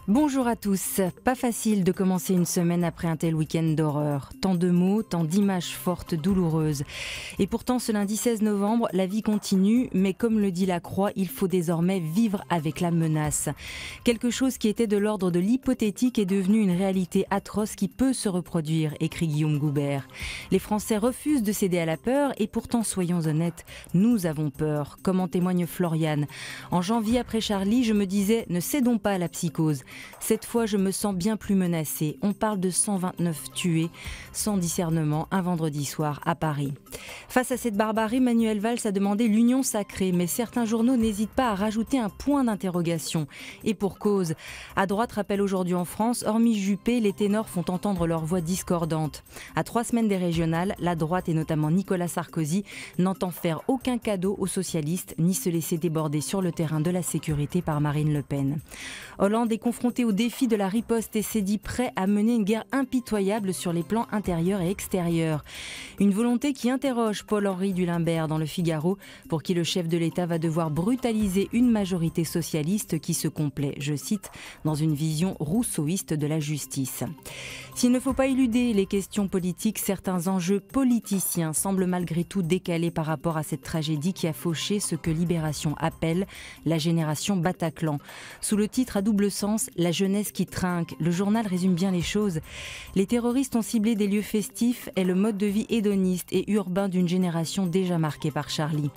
Bonjour à tous. Pas facile de commencer une semaine après un tel week-end d'horreur. Tant de mots, tant d'images fortes, douloureuses. Et pourtant, ce lundi 16 novembre, la vie continue, mais comme le dit la Croix, il faut désormais vivre avec la menace. Quelque chose qui était de l'ordre de l'hypothétique est devenu une réalité atroce qui peut se reproduire, écrit Guillaume Goubert. Les Français refusent de céder à la peur et pourtant, soyons honnêtes, nous avons peur, comme en témoigne Floriane. En janvier, après Charlie, je me disais, ne cédons pas à la psychose. Cette fois, je me sens bien plus menacée. On parle de 129 tués, sans discernement, un vendredi soir à Paris. Face à cette barbarie, Manuel Valls a demandé l'union sacrée, mais certains journaux n'hésitent pas à rajouter un point d'interrogation. Et pour cause, à droite rappelle aujourd'hui en France, hormis Juppé, les ténors font entendre leur voix discordante. À 3 semaines des régionales, la droite et notamment Nicolas Sarkozy n'entend faire aucun cadeau aux socialistes, ni se laisser déborder sur le terrain de la sécurité par Marine Le Pen. Hollande est confronté au défi de la riposte et s'est dit prêt à mener une guerre impitoyable sur les plans intérieurs et extérieurs. Une volonté qui interroge Paul-Henri Dulimbert dans Le Figaro, pour qui le chef de l'État va devoir brutaliser une majorité socialiste qui se complaît, je cite, dans une vision rousseauiste de la justice. S'il ne faut pas éluder les questions politiques, certains enjeux politiciens semblent malgré tout décalés par rapport à cette tragédie qui a fauché ce que Libération appelle la génération Bataclan. Sous le titre à double sens, la jeunesse qui trinque, le journal résume bien les choses. Les terroristes ont ciblé des lieux festifs et le mode de vie hédoniste et urbain d'une génération déjà marquée par Charlie.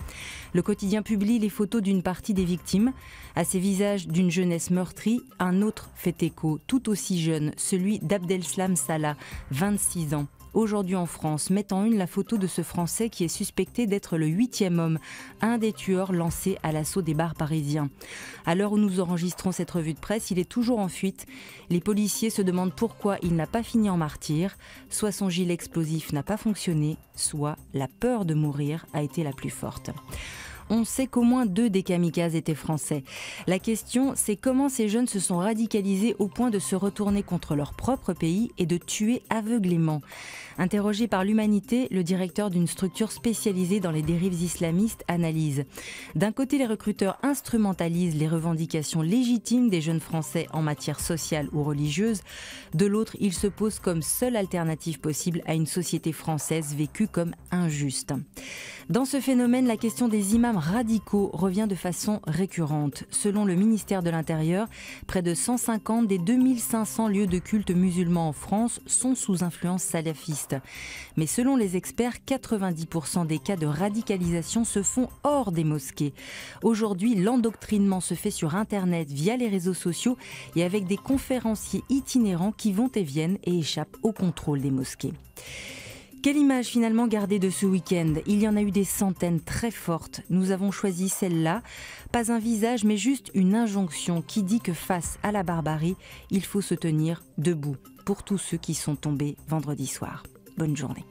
Le quotidien publie les photos d'une partie des victimes. À ces visages d'une jeunesse meurtrie, un autre fait écho, tout aussi jeune, celui d'Abdeslam Salah, 26 ans. Aujourd'hui en France, met en une la photo de ce Français qui est suspecté d'être le 8e homme, un des tueurs lancés à l'assaut des bars parisiens. À l'heure où nous enregistrons cette revue de presse, il est toujours en fuite. Les policiers se demandent pourquoi il n'a pas fini en martyr. Soit son gilet explosif n'a pas fonctionné, soit la peur de mourir a été la plus forte. On sait qu'au moins 2 des kamikazes étaient français. La question, c'est comment ces jeunes se sont radicalisés au point de se retourner contre leur propre pays et de tuer aveuglément. Interrogé par l'Humanité, le directeur d'une structure spécialisée dans les dérives islamistes analyse. D'un côté, les recruteurs instrumentalisent les revendications légitimes des jeunes Français en matière sociale ou religieuse. De l'autre, ils se posent comme seule alternative possible à une société française vécue comme injuste. Dans ce phénomène, la question des imams radicaux revient de façon récurrente. Selon le ministère de l'Intérieur, près de 150 des 2500 lieux de culte musulmans en France sont sous influence salafiste. Mais selon les experts, 90% des cas de radicalisation se font hors des mosquées. Aujourd'hui, l'endoctrinement se fait sur Internet via les réseaux sociaux et avec des conférenciers itinérants qui vont et viennent et échappent au contrôle des mosquées. Quelle image finalement garder de ce week-end ? Il y en a eu des centaines très fortes. Nous avons choisi celle-là. Pas un visage, mais juste une injonction qui dit que face à la barbarie, il faut se tenir debout pour tous ceux qui sont tombés vendredi soir. Bonne journée.